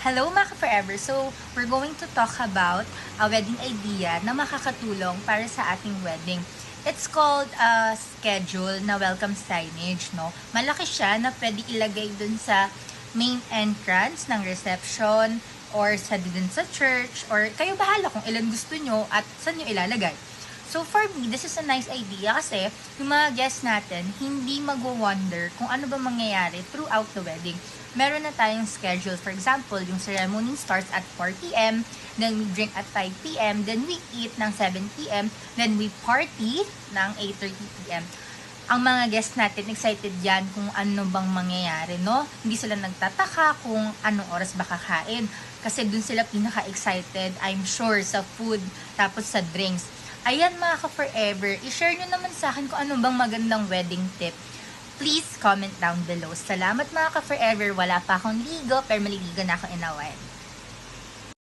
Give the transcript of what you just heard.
Hello mga ka-forever! So, we're going to talk about a wedding idea na makakatulong para sa ating wedding. It's called a schedule na welcome signage, no? Malaki siya na pwede ilagay dun sa main entrance ng reception or sa dun sa church or kayo bahala kung ilan gusto nyo at saan nyo ilalagay. So for me, this is a nice idea kasi yung mga guests natin hindi mag-wonder kung ano ba mangyayari throughout the wedding. Meron na tayong schedule. For example, yung ceremony starts at 4 p.m., then we drink at 5 p.m., then we eat ng 7 p.m., then we party ng 8:30 p.m. Ang mga guests natin excited yan kung ano bang mangyayari, no? Hindi sila nagtataka kung anong oras ba kakain. Kasi dun sila pinaka-excited, I'm sure, sa food, tapos sa drinks. Ayan mga ka-forever, i-share nyo naman sa akin kung ano bang magandang wedding tip. Please comment down below. Salamat mga ka-forever, wala pa akong ligo, pero maliligo na ako in a while.